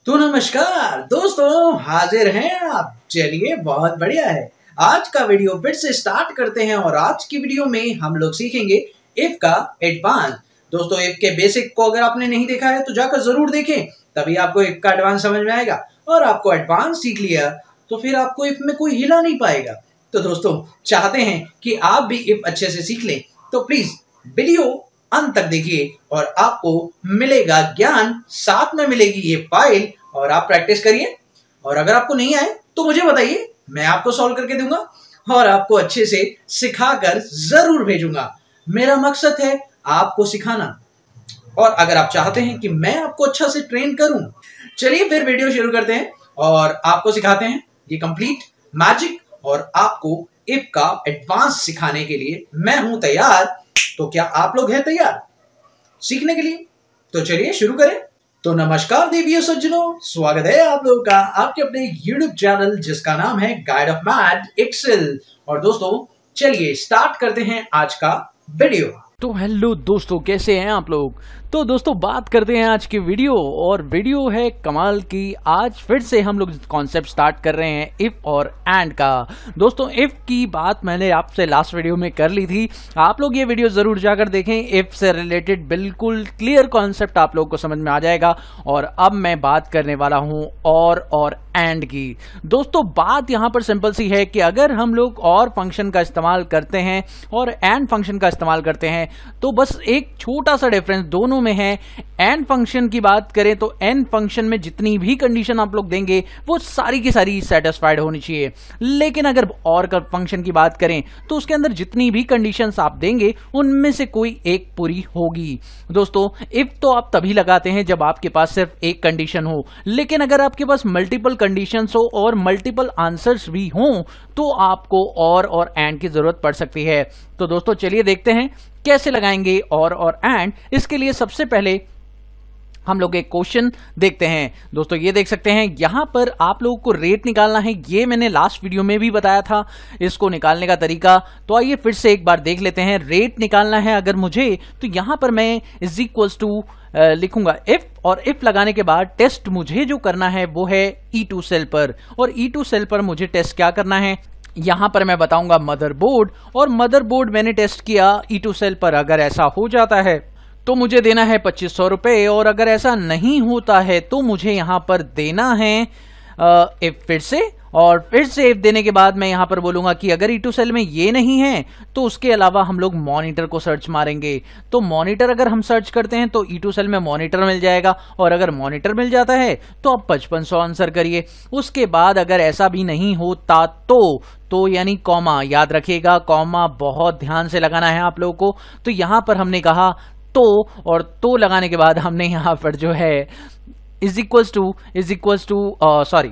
तो नमस्कार दोस्तों, हाजिर हैं आप। चलिए, बहुत बढ़िया है। आज का वीडियो फिर से स्टार्ट करते हैं और आज की वीडियो में हम लोग सीखेंगे इफ का एडवांस। दोस्तों, इफ के बेसिक को अगर आपने नहीं देखा है तो जाकर जरूर देखें, तभी आपको इफ का एडवांस समझ में आएगा। और आपको एडवांस सीख लिया तो फिर आपको इफ में कोई हिला नहीं पाएगा। तो दोस्तों, चाहते हैं कि आप भी इफ अच्छे से सीख लें, तो प्लीज वीडियो अंत तक देखिए और आपको मिलेगा ज्ञान, साथ में मिलेगी ये फाइल और आप प्रैक्टिस करिए। और अगर आपको नहीं आए तो मुझे बताइए, मैं आपको सॉल्व करके दूंगा और आपको अच्छे से सिखाकर जरूर भेजूंगा। मेरा मकसद है आपको सिखाना, और अगर आप चाहते हैं कि मैं आपको अच्छा से ट्रेन करूं, चलिए फिर वीडियो शुरू करते हैं और आपको सिखाते हैं ये कंप्लीट मैजिक। और आपको इफ का एडवांस सिखाने के लिए मैं हूं तैयार। तो क्या आप लोग हैं तैयार सीखने के लिए? तो चलिए शुरू करें। तो नमस्कार देवियों सज्जनों, स्वागत है आप लोगों का आपके अपने YouTube चैनल जिसका नाम है गाइड ऑफ मैथ एक्सेल। और दोस्तों, चलिए स्टार्ट करते हैं आज का वीडियो। तो हेलो दोस्तों, कैसे हैं आप लोग? तो दोस्तों, बात करते हैं आज की वीडियो, और वीडियो है कमाल की। आज फिर से हम लोग कॉन्सेप्ट स्टार्ट कर रहे हैं इफ और एंड का। दोस्तों, इफ की बात मैंने आपसे लास्ट वीडियो में कर ली थी, आप लोग ये वीडियो जरूर जाकर देखें। इफ से रिलेटेड बिल्कुल क्लियर कॉन्सेप्ट आप लोग को समझ में आ जाएगा। और अब मैं बात करने वाला हूं और एंड की। दोस्तों, बात यहां पर सिंपल सी है कि अगर हम लोग और फंक्शन का इस्तेमाल करते हैं और एंड फंक्शन का इस्तेमाल करते हैं, तो बस एक छोटा सा डिफरेंस दोनों में है। एंड फंक्शन की बात करें तो एंड फंक्शन में जितनी भी कंडीशन आप लोग देंगे वो सारी की सारी सेटिस्फाइड होनी चाहिए। लेकिन अगर और का फंक्शन की बात करें तो उसके अंदर जितनी भी कंडीशंस आप देंगे उनमें से कोई एक पूरी होगी। दोस्तों, इफ तो आप तभी लगाते हैं जब आपके पास सिर्फ एक कंडीशन हो, लेकिन अगर आपके पास मल्टीपल कंडीशंस हो और मल्टीपल आंसर्स भी हों तो आपको और एंड की जरूरत पड़ सकती है। तो दोस्तों, चलिए देखते हैं कैसे लगाएंगे और एंड। इसके लिए सबसे पहले हम लोग एक क्वेश्चन देखते हैं। दोस्तों, ये देख सकते हैं यहां पर आप लोगों को रेट निकालना है। ये मैंने लास्ट वीडियो में भी बताया था इसको निकालने का तरीका। तो आइए फिर से एक बार देख लेते हैं। रेट निकालना है अगर मुझे, तो यहां पर मैं इज इक्वल्स टू लिखूंगा इफ, और इफ लगाने के बाद टेस्ट मुझे जो करना है वो है E2 सेल पर। और E2 सेल पर मुझे टेस्ट क्या करना है, यहां पर मैं बताऊंगा मदरबोर्ड। और मदरबोर्ड मैंने टेस्ट किया E2 सेल पर। अगर ऐसा हो जाता है तो मुझे देना है 2500 रुपए, और अगर ऐसा नहीं होता है तो मुझे यहां पर देना है इफ फिर से। और फिर से इफ देने के बाद मैं यहां पर बोलूंगा कि अगर E2 सेल में ये नहीं है तो उसके अलावा हम लोग मॉनिटर को सर्च मारेंगे। तो मॉनिटर अगर हम सर्च करते हैं तो E2 सेल में मॉनिटर मिल जाएगा, और अगर मॉनिटर मिल जाता है तो आप 5500 आंसर करिए। उसके बाद अगर ऐसा भी नहीं होता तो यानी कॉमा, याद रखिएगा कॉमा बहुत ध्यान से लगाना है आप लोगों को। तो यहां पर हमने कहा तो, और तो लगाने के बाद हमने यहां पर जो है इज इक्वल्स टू सॉरी,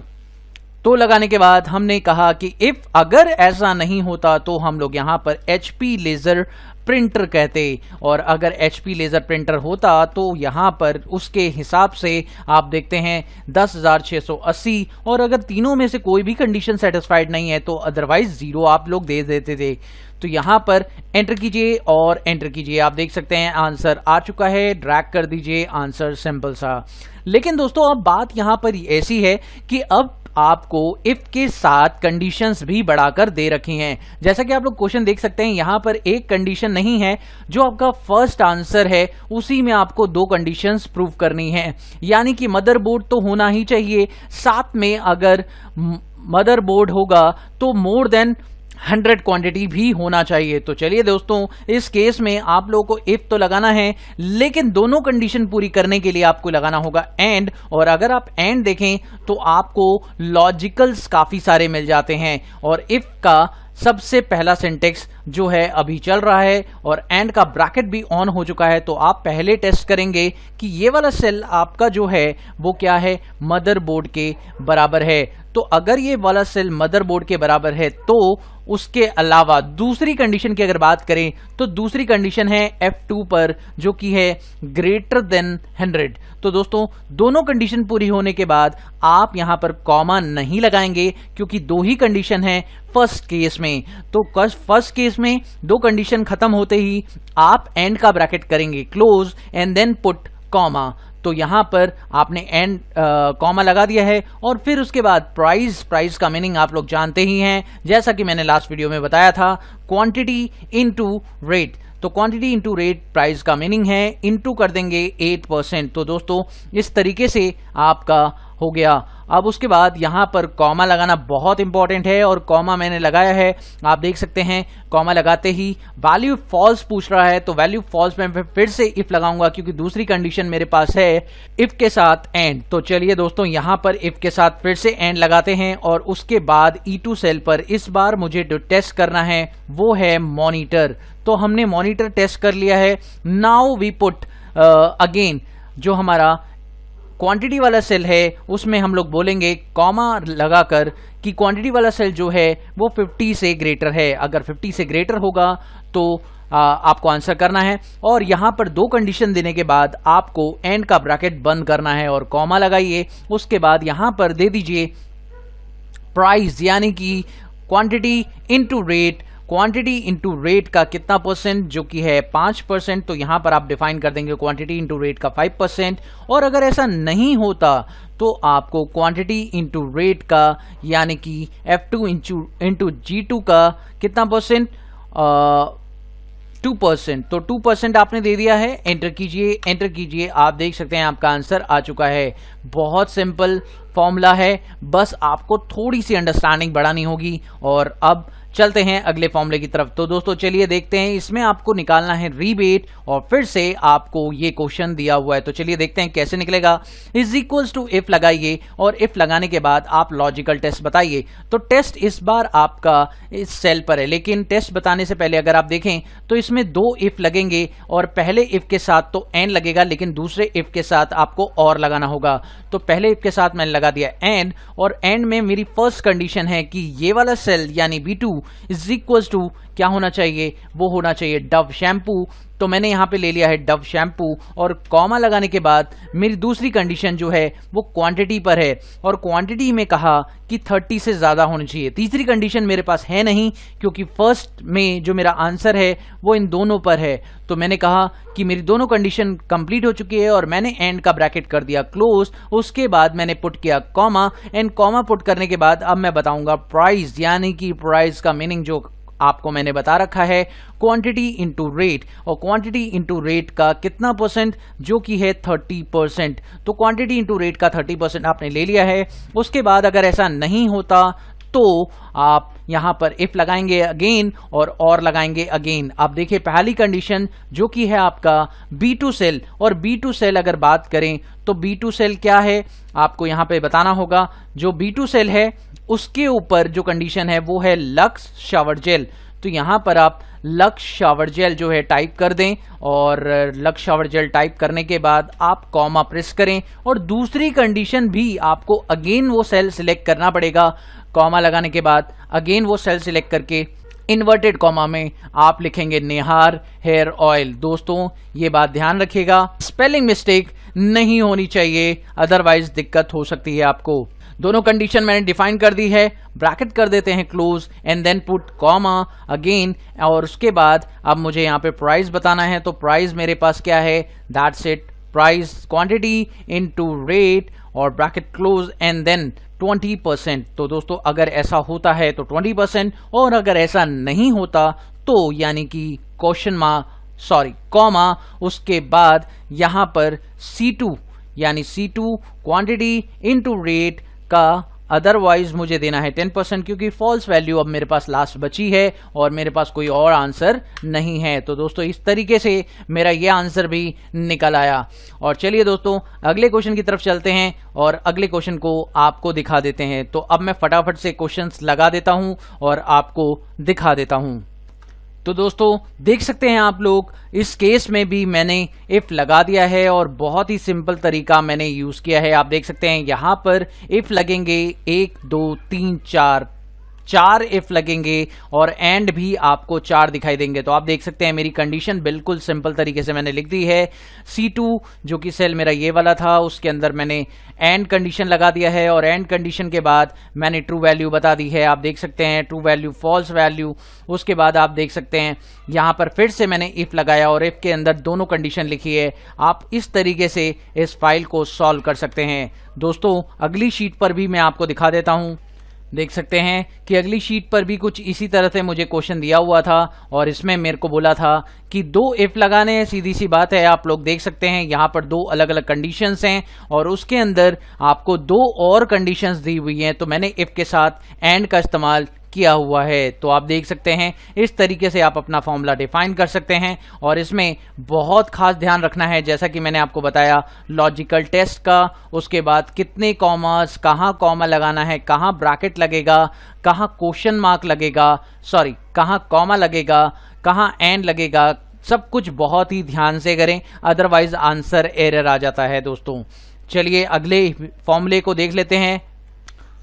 तो लगाने के बाद हमने कहा कि इफ अगर ऐसा नहीं होता तो हम लोग यहां पर HP लेजर प्रिंटर कहते, और अगर HP लेजर प्रिंटर होता तो यहां पर उसके हिसाब से आप देखते हैं 10,680। और अगर तीनों में से कोई भी कंडीशन सेटिस्फाइड नहीं है तो अदरवाइज 0 आप लोग दे देते थे। तो यहां पर एंटर कीजिए और एंटर कीजिए। आप देख सकते हैं आंसर आ चुका है। ड्रैग कर दीजिए, आंसर सिंपल सा। लेकिन दोस्तों, अब बात यहां पर ऐसी है कि अब आपको इफ के साथ कंडीशंस भी बढ़ाकर दे रखी हैं। जैसा कि आप लोग क्वेश्चन देख सकते हैं, यहां पर एक कंडीशन नहीं है, जो आपका फर्स्ट आंसर है उसी में आपको 2 कंडीशंस प्रूव करनी है। यानी कि मदरबोर्ड तो होना ही चाहिए, साथ में अगर मदरबोर्ड होगा तो मोर देन 100 क्वांटिटी भी होना चाहिए। तो चलिए दोस्तों, इस केस में आप लोगों को इफ तो लगाना है, लेकिन दोनों कंडीशन पूरी करने के लिए आपको लगाना होगा एंड। और अगर आप एंड देखें तो आपको लॉजिकल्स काफी सारे मिल जाते हैं। और इफ का सबसे पहला सिंटेक्स जो है अभी चल रहा है, और एंड का ब्रैकेट भी ऑन हो चुका है। तो आप पहले टेस्ट करेंगे कि ये वाला सेल आपका जो है वो क्या है, मदरबोर्ड के बराबर है। तो अगर ये वाला सेल मदरबोर्ड के बराबर है तो उसके अलावा दूसरी कंडीशन की अगर बात करें तो दूसरी कंडीशन है F2 पर, जो कि है ग्रेटर देन 100। तो दोस्तों, दोनों कंडीशन पूरी होने के बाद आप यहां पर कॉमा नहीं लगाएंगे, क्योंकि 2 ही कंडीशन है फर्स्ट केस में। तो फर्स्ट केस में 2 कंडीशन खत्म होते ही आप एंड का ब्रैकेट करेंगे close and then put comma. तो यहाँ पर आपने एंड कॉमा लगा दिया है और फिर उसके बाद प्राइस का मीनिंग आप लोग जानते ही हैं, जैसा कि मैंने लास्ट वीडियो में बताया था, क्वांटिटी इनटू रेट। तो क्वांटिटी इंटू रेट प्राइस का मीनिंग है, इंटू कर देंगे 8%। तो दोस्तों इस तरीके से आपका हो गया। अब उसके बाद यहाँ पर कॉमा लगाना बहुत इंपॉर्टेंट है और कॉमा मैंने लगाया है, आप देख सकते हैं। कॉमा लगाते ही वैल्यू फॉल्स पूछ रहा है, तो वैल्यू फॉल्स में फिर से इफ लगाऊंगा क्योंकि दूसरी कंडीशन मेरे पास है इफ के साथ एंड। तो चलिए दोस्तों यहाँ पर इफ के साथ फिर से एंड लगाते हैं और उसके बाद E2 सेल पर इस बार मुझे जो टेस्ट करना है वो है मॉनिटर। तो हमने मॉनिटर टेस्ट कर लिया है। नाउ वी पुट अगेन जो हमारा क्वांटिटी वाला सेल है उसमें हम लोग बोलेंगे कॉमा लगाकर कि क्वांटिटी वाला सेल जो है वो 50 से ग्रेटर है। अगर 50 से ग्रेटर होगा तो आपको आंसर करना है और यहाँ पर दो कंडीशन देने के बाद आपको एंड का ब्रैकेट बंद करना है और कॉमा लगाइए। उसके बाद यहाँ पर दे दीजिए प्राइस यानी कि quantity into rate. Quantity into rate का कितना परसेंट, जो कि है 5%। तो यहां पर आप डिफाइन कर देंगे क्वांटिटी इंटू रेट का 5%। और अगर ऐसा नहीं होता तो आपको क्वांटिटी इंटू रेट का यानी कि F2 इंटू G2 का कितना परसेंट, 2%। तो 2% आपने दे दिया है। एंटर कीजिए, एंटर कीजिए। आप देख सकते हैं आपका आंसर आ चुका है। बहुत सिंपल फॉर्मूला है, बस आपको थोड़ी सी अंडरस्टैंडिंग बढ़ानी होगी। और अब चलते हैं अगले फॉर्मूले की तरफ। तो दोस्तों चलिए देखते हैं, इसमें आपको निकालना है रीबेट और फिर से आपको ये क्वेश्चन दिया हुआ है। तो चलिए देखते हैं कैसे निकलेगा। इज इक्वल्स टू इफ लगाइए और इफ लगाने के बाद आप लॉजिकल टेस्ट बताइए। तो टेस्ट इस बार आपका इस सेल पर है, लेकिन टेस्ट बताने से पहले अगर आप देखें तो इसमें दो इफ लगेंगे और पहले इफ के साथ तो एंड लगेगा, लेकिन दूसरे इफ के साथ आपको और लगाना होगा। तो पहले इफ के साथ मैंने लगा दिया एंड, और एंड में मेरी फर्स्ट कंडीशन है कि ये वाला सेल यानी B2 इज इक्वल्स टू क्या होना चाहिए, वो होना चाहिए डव शैम्पू। तो मैंने यहां पे ले लिया है डव शैम्पू और कॉमा लगाने के बाद मेरी दूसरी कंडीशन जो है वो क्वांटिटी पर है और क्वांटिटी में कहा कि 30 से ज्यादा होनी चाहिए। तीसरी कंडीशन मेरे पास है नहीं क्योंकि फर्स्ट में जो मेरा आंसर है वो इन दोनों पर है। तो मैंने कहा कि मेरी दोनों कंडीशन कंप्लीट हो चुकी है और मैंने एंड का ब्रैकेट कर दिया क्लोज। उसके बाद मैंने पुट किया कॉमा, एंड कॉमा पुट करने के बाद अब मैं बताऊंगा प्राइस, यानी कि प्राइस का मीनिंग जो आपको मैंने बता रखा है क्वांटिटी इंटू रेट, और क्वांटिटी इंटू रेट का कितना परसेंट, जो कि है 30%। तो क्वांटिटी इंटू रेट का 30% आपने ले लिया है। उसके बाद अगर ऐसा नहीं होता तो आप यहां पर इफ लगाएंगे अगेन और लगाएंगे अगेन। आप देखिए पहली कंडीशन जो कि है आपका B2 सेल, और B2 सेल अगर बात करें तो B2 सेल क्या है आपको यहां पे बताना होगा। जो B2 सेल है उसके ऊपर जो कंडीशन है वो है लक्स शावर जेल। तो यहां पर आप लक्स शावर जेल जो है टाइप कर दें और लक्स शावर जेल टाइप करने के बाद आप कॉमा प्रेस करें और दूसरी कंडीशन भी आपको अगेन वो सेल सिलेक्ट करना पड़ेगा। कॉमा लगाने के बाद अगेन वो सेल सिलेक्ट करके इन्वर्टेड कॉमा में आप लिखेंगे निहार हेयर ऑयल। दोस्तों ये बात ध्यान रखिएगा, स्पेलिंग मिस्टेक नहीं होनी चाहिए, अदरवाइज दिक्कत हो सकती है आपको। दोनों कंडीशन मैंने डिफाइन कर दी है, ब्रैकेट कर देते हैं close and then put comma again. और उसके बाद अब मुझे यहाँ पे प्राइस बताना है। तो प्राइस मेरे पास क्या है, that's it, price quantity into rate और ब्रैकेट क्लोज एंड देन 20%। तो दोस्तों अगर ऐसा होता है तो 20%, और अगर ऐसा नहीं होता तो यानी कि क्वेश्चन मार्क कॉमा, उसके बाद यहां पर C2 यानी C2 क्वांटिटी इनटू रेट का, अदरवाइज मुझे देना है 10% क्योंकि फॉल्स वैल्यू अब मेरे पास लास्ट बची है और मेरे पास कोई और आंसर नहीं है। तो दोस्तों इस तरीके से मेरा ये आंसर भी निकल आया। और चलिए दोस्तों अगले क्वेश्चन की तरफ चलते हैं और अगले क्वेश्चन को आपको दिखा देते हैं। तो अब मैं फटाफट से क्वेश्चंस लगा देता हूं और आपको दिखा देता हूं। तो दोस्तों देख सकते हैं आप लोग, इस केस में भी मैंने इफ लगा दिया है और बहुत ही सिंपल तरीका मैंने यूज किया है। आप देख सकते हैं यहाँ पर इफ लगेंगे 1 2 3 4 4 इफ लगेंगे और एंड भी आपको 4 दिखाई देंगे। तो आप देख सकते हैं मेरी कंडीशन बिल्कुल सिंपल तरीके से मैंने लिख दी है। C2 जो कि सेल मेरा ये वाला था, उसके अंदर मैंने एंड कंडीशन लगा दिया है और एंड कंडीशन के बाद मैंने ट्रू वैल्यू बता दी है। आप देख सकते हैं ट्रू वैल्यू, फॉल्स वैल्यू। उसके बाद आप देख सकते हैं यहाँ पर फिर से मैंने इफ लगाया और इफ के अंदर दोनों कंडीशन लिखी है। आप इस तरीके से इस फाइल को सॉल्व कर सकते हैं। दोस्तों अगली शीट पर भी मैं आपको दिखा देता हूँ। देख सकते हैं कि अगली शीट पर भी कुछ इसी तरह से मुझे क्वेश्चन दिया हुआ था और इसमें मेरे को बोला था कि 2 इफ लगाने हैं। सीधी सी बात है, आप लोग देख सकते हैं यहाँ पर 2 अलग अलग कंडीशंस हैं और उसके अंदर आपको 2 और कंडीशंस दी हुई हैं। तो मैंने इफ के साथ एंड का इस्तेमाल किया हुआ है। तो आप देख सकते हैं इस तरीके से आप अपना फॉर्मूला डिफाइन कर सकते हैं और इसमें बहुत खास ध्यान रखना है, जैसा कि मैंने आपको बताया लॉजिकल टेस्ट का, उसके बाद कितने कॉमास, कहाँ कॉमा लगाना है, कहाँ ब्रैकेट लगेगा, कहाँ क्वेश्चन मार्क लगेगा, सॉरी कहाँ कॉमा लगेगा, कहाँ एंड लगेगा, सब कुछ बहुत ही ध्यान से करें, अदरवाइज आंसर एरर आ जाता है। दोस्तों चलिए अगले फॉर्मूले को देख लेते हैं।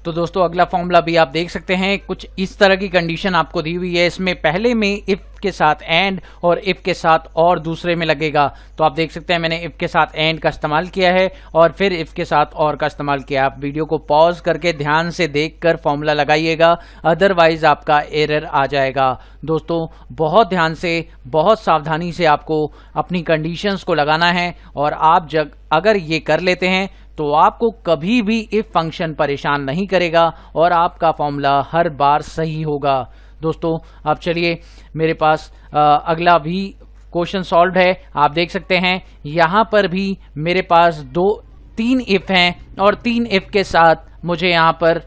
तो दोस्तों अगला फॉर्मूला भी आप देख सकते हैं, कुछ इस तरह की कंडीशन आपको दी हुई है। इसमें पहले में इफ के साथ एंड और इफ के साथ और दूसरे में लगेगा। तो आप देख सकते हैं मैंने इफ के साथ एंड का इस्तेमाल किया है और फिर इफ के साथ और का इस्तेमाल किया। आप वीडियो को पॉज करके ध्यान से देखकर फॉर्मूला लगाइएगा, अदरवाइज आपका एरर आ जाएगा। दोस्तों बहुत ध्यान से, बहुत सावधानी से आपको अपनी कंडीशंस को लगाना है और आप अगर ये कर लेते हैं तो आपको कभी भी इफ फंक्शन परेशान नहीं करेगा और आपका फॉर्मूला हर बार सही होगा। दोस्तों अब चलिए मेरे पास अगला भी क्वेश्चन सॉल्व है। आप देख सकते हैं यहाँ पर भी मेरे पास 3 इफ हैं और 3 इफ के साथ मुझे यहाँ पर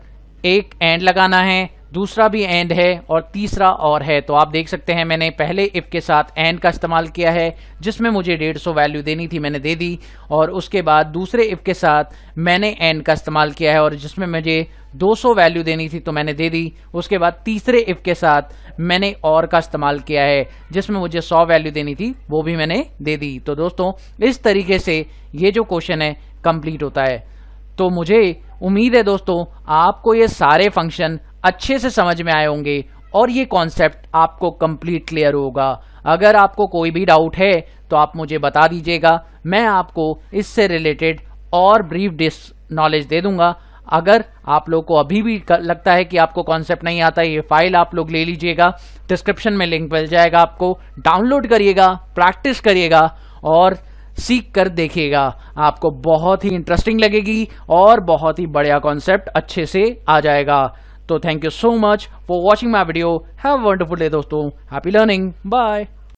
एक एंड लगाना है, दूसरा भी एंड है और तीसरा और है। तो आप देख सकते हैं मैंने पहले इफ के साथ एंड का इस्तेमाल किया है जिसमें मुझे 150 वैल्यू देनी थी, मैंने दे दी। और उसके बाद दूसरे इफ के साथ मैंने एंड का इस्तेमाल किया है और जिसमें मुझे 200 वैल्यू देनी थी तो मैंने दे दी। उसके बाद तीसरे इफ के साथ मैंने और का इस्तेमाल किया है जिसमें मुझे 100 वैल्यू देनी थी, वो भी मैंने दे दी। तो दोस्तों इस तरीके से ये जो क्वेश्चन है कंप्लीट होता है। तो मुझे उम्मीद है दोस्तों आपको ये सारे फंक्शन अच्छे से समझ में आए होंगे और ये कॉन्सेप्ट आपको कंप्लीट क्लियर होगा। अगर आपको कोई भी डाउट है तो आप मुझे बता दीजिएगा, मैं आपको इससे रिलेटेड और ब्रीफ नॉलेज दे दूंगा। अगर आप लोग को अभी भी लगता है कि आपको कॉन्सेप्ट नहीं आता, ये फाइल आप लोग ले लीजिएगा, डिस्क्रिप्शन में लिंक मिल जाएगा, आपको डाउनलोड करिएगा, प्रैक्टिस करिएगा और सीख कर देखिएगा। आपको बहुत ही इंटरेस्टिंग लगेगी और बहुत ही बढ़िया कॉन्सेप्ट अच्छे से आ जाएगा। तो thank you so much for watching my video. Have a wonderful day दोस्तों। Happy learning. बाय।